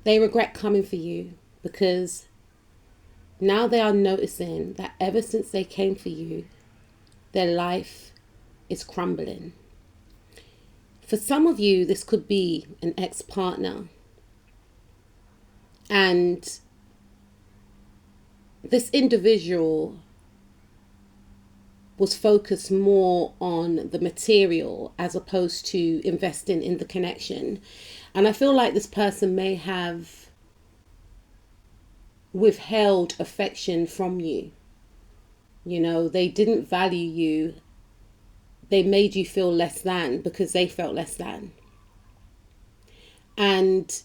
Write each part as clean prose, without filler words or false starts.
They regret coming for you because now they are noticing that ever since they came for you, their life is crumbling. For some of you, this could be an ex-partner. And this individual was focused more on the material as opposed to investing in the connection. And I feel like this person may have withheld affection from you. You know, they didn't value you. They made you feel less than because they felt less than. And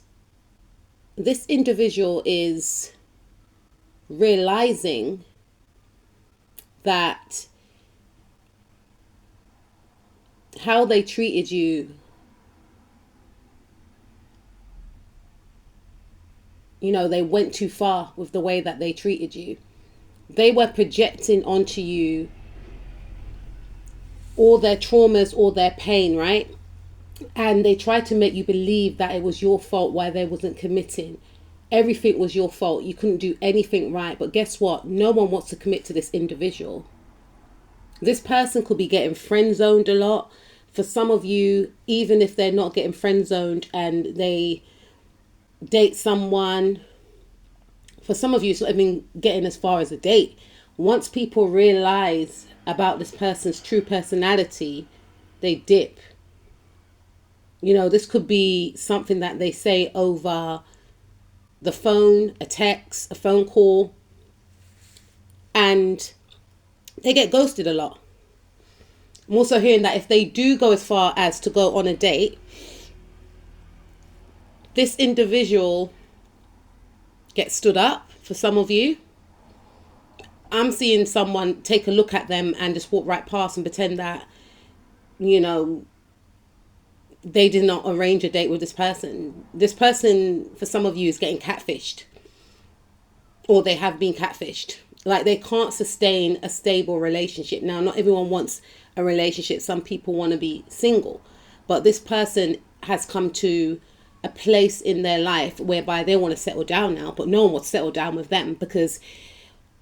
this individual is realizing that how they treated you, you know, they went too far with the way that they treated you. They were projecting onto you all their traumas, all their pain, right? And they tried to make you believe that it was your fault why they wasn't committing. Everything was your fault. You couldn't do anything right. But guess what? No one wants to commit to this individual. This person could be getting friend zoned a lot. For some of you, even if they're not getting friend zoned and they date someone, for some of you, it's not even getting as far as a date. Once people realize about this person's true personality, they dip. You know, this could be something that they say over the phone, a text, a phone call, and they get ghosted a lot. I'm also hearing that if they do go as far as to go on a date, this individual gets stood up for some of you. I'm seeing someone take a look at them and just walk right past and pretend that, you know, they did not arrange a date with this person. This person, for some of you, is getting catfished. Or they have been catfished. Like, they can't sustain a stable relationship. Now, not everyone wants a relationship. Some people want to be single. But this person has come to a place in their life whereby they want to settle down now. But no one wants to settle down with them because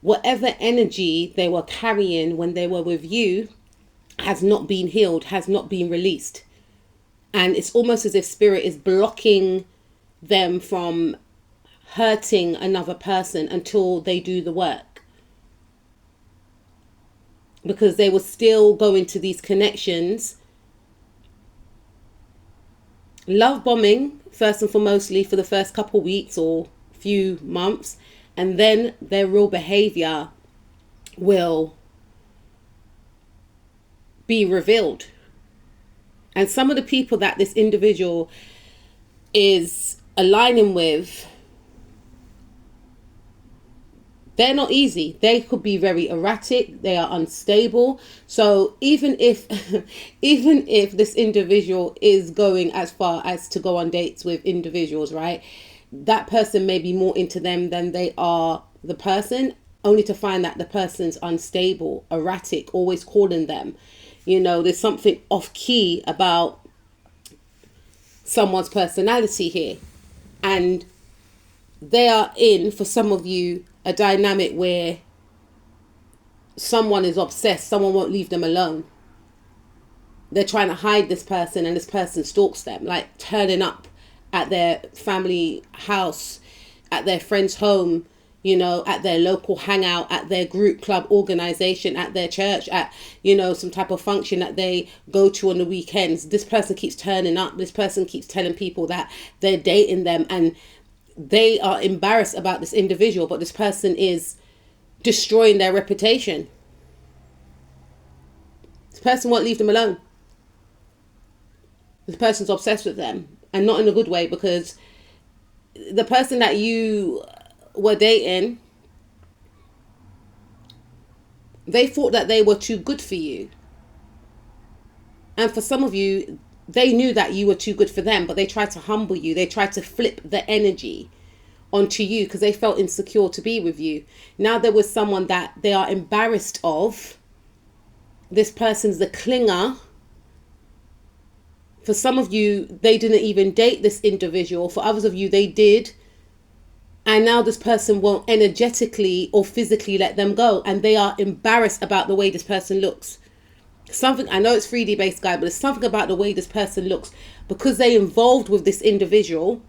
whatever energy they were carrying when they were with you has not been healed, has not been released. And it's almost as if spirit is blocking them from hurting another person until they do the work. Because they will still go into these connections, love bombing, first and foremostly for the first couple weeks or few months. And then their real behavior will be revealed. And some of the people that this individual is aligning with, they're not easy. They could be very erratic. They are unstable. So even if even if this individual is going as far as to go on dates with individuals, right, that person may be more into them than they are the person, only to find that the person's unstable, erratic, always calling them. You know, there's something off key about someone's personality here. And they are in, for some of you, a dynamic where someone is obsessed. Someone won't leave them alone. They're trying to hide this person and this person stalks them, like turning up at their family house, at their friend's home, you know, at their local hangout, at their group club organization, at their church, at, you know, some type of function that they go to on the weekends. This person keeps turning up. This person keeps telling people that they're dating them, and they are embarrassed about this individual, but this person is destroying their reputation. This person won't leave them alone. This person's obsessed with them, and not in a good way, because the person that you were dating, they thought that they were too good for you. And for some of you, they knew that you were too good for them, but they tried to humble you. They tried to flip the energy onto you because they felt insecure to be with you. Now there was someone that they are embarrassed of. This person's the clinger. For some of you, they didn't even date this individual. For others of you, they did. And now this person won't energetically or physically let them go. And they are embarrassed about the way this person looks. Something, I know it's 3D based, guy, but there's something about the way this person looks. Because they involved with this individual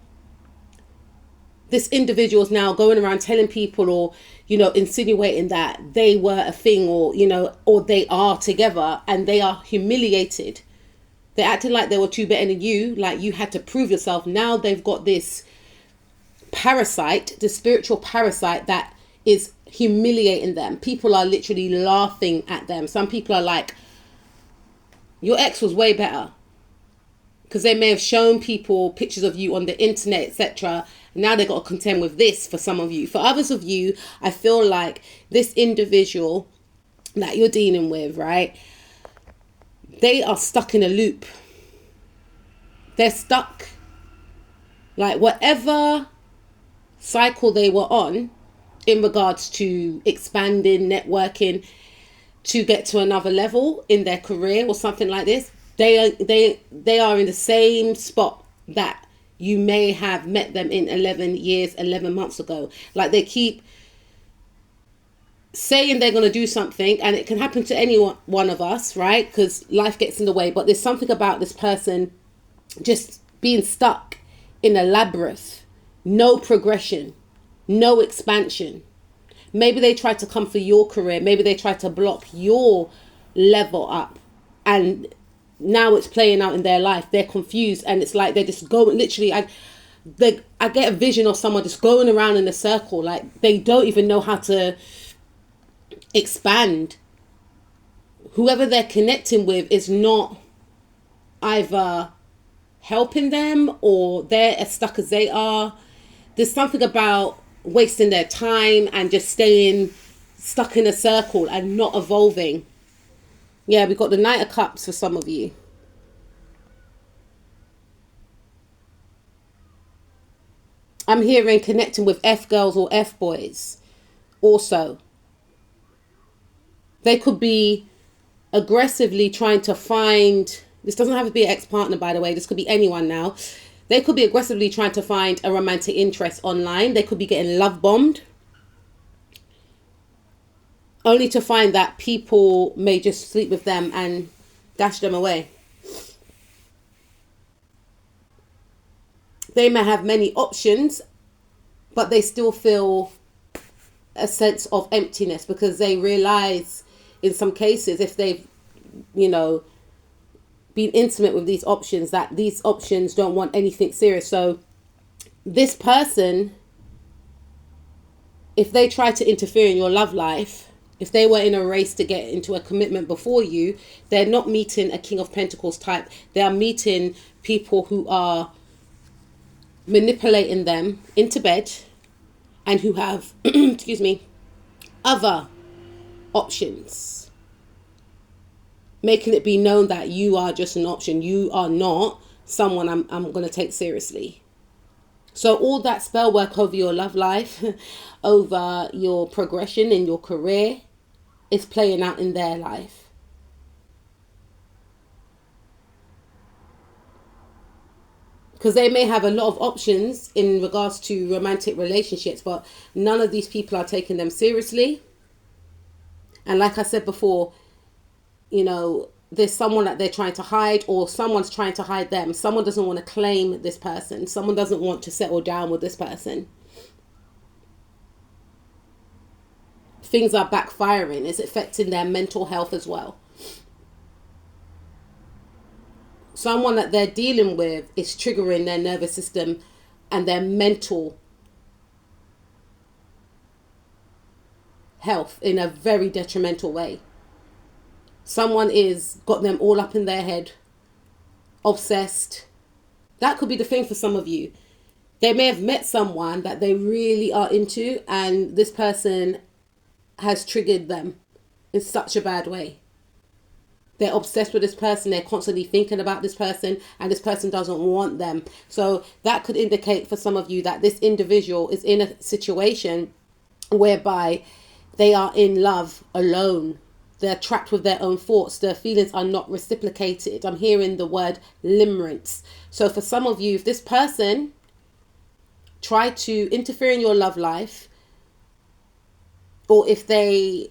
is now going around telling people, or, you know, insinuating that they were a thing, or, you know, or they are together, and they are humiliated. They're acting like they were too better than you, like you had to prove yourself. Now they've got this parasite, the spiritual parasite, that is humiliating them. People are literally laughing at them. Some people are like, your ex was way better. Because they may have shown people pictures of you on the internet, etc. Now they got to contend with this for some of you. For others of you, I feel like this individual that you're dealing with, right? They are stuck in a loop. They're stuck. Like whatever cycle they were on in regards to expanding, networking, to get to another level in their career or something like this, they are in the same spot that you may have met them in 11 years, 11 months ago. Like they keep saying they're going to do something, and it can happen to any one of us, right? Because life gets in the way. But there's something about this person just being stuck in a labyrinth. No progression, no expansion. Maybe they tried to come for your career. Maybe they tried to block your level up, and now it's playing out in their life. They're confused, and it's like they're just going, literally, I get a vision of someone just going around in a circle. Like they don't even know how to expand. Whoever they're connecting with is not either helping them, or they're as stuck as they are. There's something about wasting their time and just staying stuck in a circle and not evolving. Yeah, we've got the Knight of Cups for some of you. I'm hearing connecting with F girls or F boys also. They could be aggressively trying to find, this doesn't have to be an ex-partner, by the way, this could be anyone now. They could be aggressively trying to find a romantic interest online. They could be getting love bombed, only to find that people may just sleep with them and dash them away. They may have many options, but they still feel a sense of emptiness, because they realize in some cases, if they've, you know, been intimate with these options, that these options don't want anything serious. So this person, if they try to interfere in your love life, if they were in a race to get into a commitment before you, they're not meeting a King of Pentacles type. They are meeting people who are manipulating them into bed, and who have, excuse me, other options, making it be known that you are just an option. You are not someone I'm going to take seriously. So all that spell work over your love life, over your progression in your career, is playing out in their life. Because they may have a lot of options in regards to romantic relationships, but none of these people are taking them seriously. And like I said before, you know, there's someone that they're trying to hide, or someone's trying to hide them. Someone doesn't want to claim this person. Someone doesn't want to settle down with this person. Things are backfiring. It's affecting their mental health as well. Someone that they're dealing with is triggering their nervous system and their mental health in a very detrimental way. Someone is got them all up in their head, obsessed. That could be the thing for some of you. They may have met someone that they really are into, and this person has triggered them in such a bad way. They're obsessed with this person. They're constantly thinking about this person, and this person doesn't want them. So that could indicate for some of you that this individual is in a situation whereby they are in love alone. they're trapped with their own thoughts. Their feelings are not reciprocated. I'm hearing the word limerence. So for some of you, if this person tried to interfere in your love life, or if they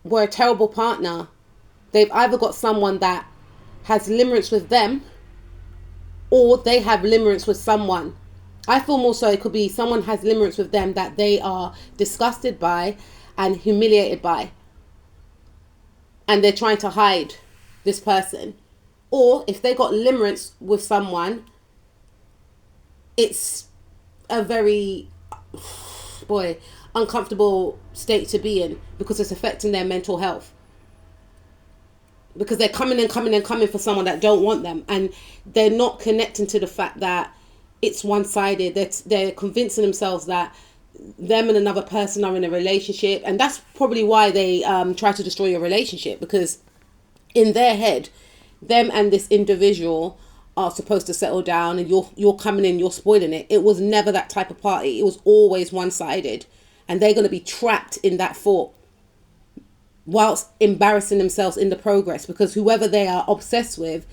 were a terrible partner, they've either got someone that has limerence with them, or they have limerence with someone. I feel more so it could be someone has limerence with them that they are disgusted by and humiliated by, and they're trying to hide this person. Or if they got limerence with someone, it's a very uncomfortable state to be in, because it's affecting their mental health, because they're coming for someone that don't want them, and they're not connecting to the fact that it's one-sided. They're convincing themselves that them and another person are in a relationship, and that's probably why they try to destroy your relationship, because in their head, them and this individual are supposed to settle down, and you're coming in, you're spoiling it. It was never that type of party. It was always one-sided, and they're going to be trapped in that thought whilst embarrassing themselves in the progress, because whoever they are obsessed with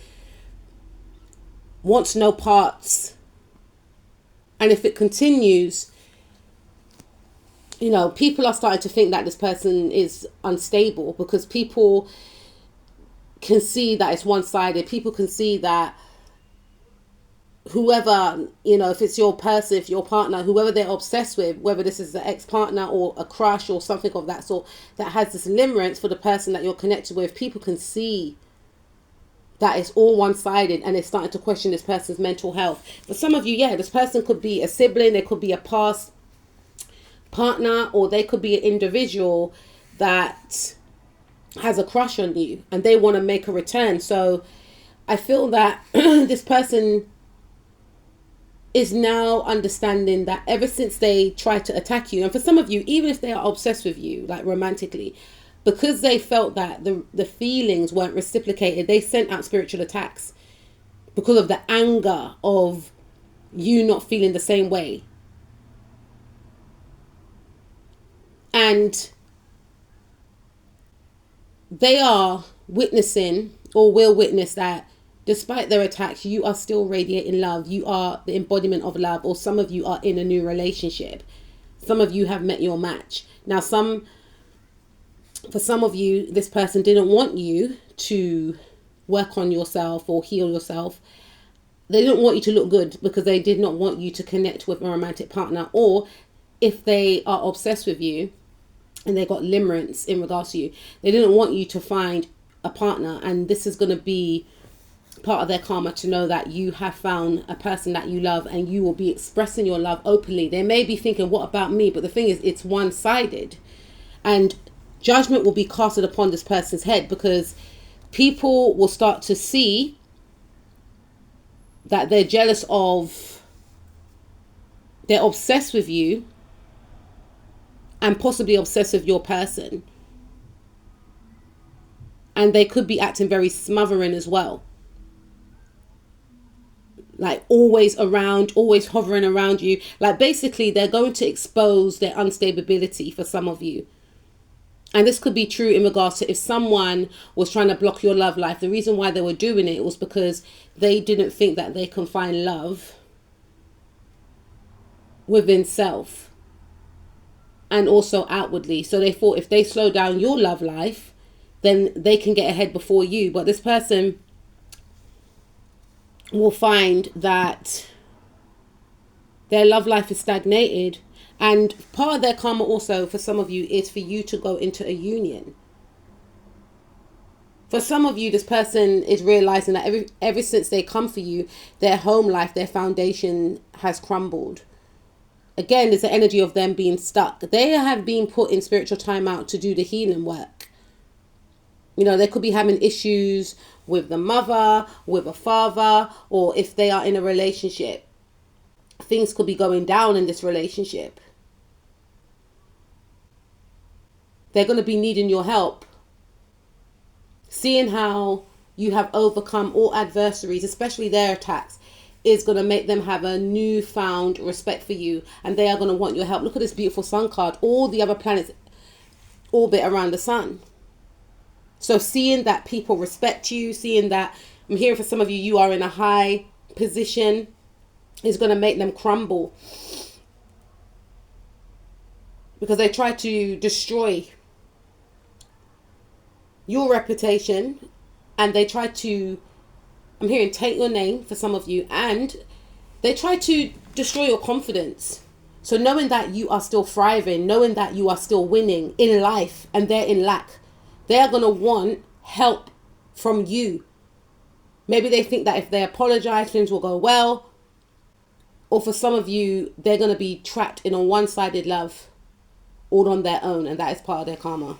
wants no parts. And if it continues, people are starting to think that this person is unstable, because people can see that it's one-sided. People can see that whoever, if it's your person, if your partner, whoever they're obsessed with, whether this is an ex-partner or a crush or something of that sort, that has this limerence for the person that you're connected with, people can see that it's all one-sided, and they're starting to question this person's mental health. For some of you, this person could be a sibling, they could be a past partner, or they could be an individual that has a crush on you and they want to make a return. So I feel that this person is now understanding that ever since they tried to attack you, and for some of you, even if they are obsessed with you, like romantically, because they felt that the feelings weren't reciprocated, they sent out spiritual attacks because of the anger of you not feeling the same way. And they are witnessing, or will witness, that despite their attacks, you are still radiating love. You are the embodiment of love, or some of you are in a new relationship. Some of you have met your match. Now, for some of you, this person didn't want you to work on yourself or heal yourself. They didn't want you to look good, because they did not want you to connect with a romantic partner. Or if they are obsessed with you and they got limerence in regards to you, they didn't want you to find a partner. And this is going to be part of their karma, to know that you have found a person that you love, and you will be expressing your love openly. They may be thinking, what about me? But the thing is, it's one-sided, and judgment will be casted upon this person's head, because people will start to see that they're jealous of, they're obsessed with you, and possibly obsessed with your person. And they could be acting very smothering as well. Like always around, always hovering around you. Like basically they're going to expose their unstability for some of you. And this could be true in regards to if someone was trying to block your love life. The reason why they were doing it was because they didn't think that they can find love within self and also outwardly. So they thought if they slow down your love life, then they can get ahead before you. But this person will find that their love life is stagnated. And part of their karma also for some of you is for you to go into a union. For some of you, this person is realizing that ever since they come for you, their home life, their foundation has crumbled. Again, there's the energy of them being stuck. They have been put in spiritual timeout to do the healing work. You know, they could be having issues with the mother, with a father, or if they are in a relationship, things could be going down in this relationship. They're going to be needing your help. Seeing how you have overcome all adversaries, especially their attacks, is going to make them have a newfound respect for you. And they are going to want your help. Look at this beautiful sun card. All the other planets orbit around the sun. So seeing that people respect you, seeing that, I'm hearing for some of you, you are in a high position, is going to make them crumble. Because they try to destroy your reputation, and they try to, I'm hearing, take your name for some of you, and they try to destroy your confidence. So knowing that you are still thriving, knowing that you are still winning in life and they're in lack, they are going to want help from you. Maybe they think that if they apologize, things will go well. Or for some of you, they're going to be trapped in a one-sided love all on their own, and that is part of their karma.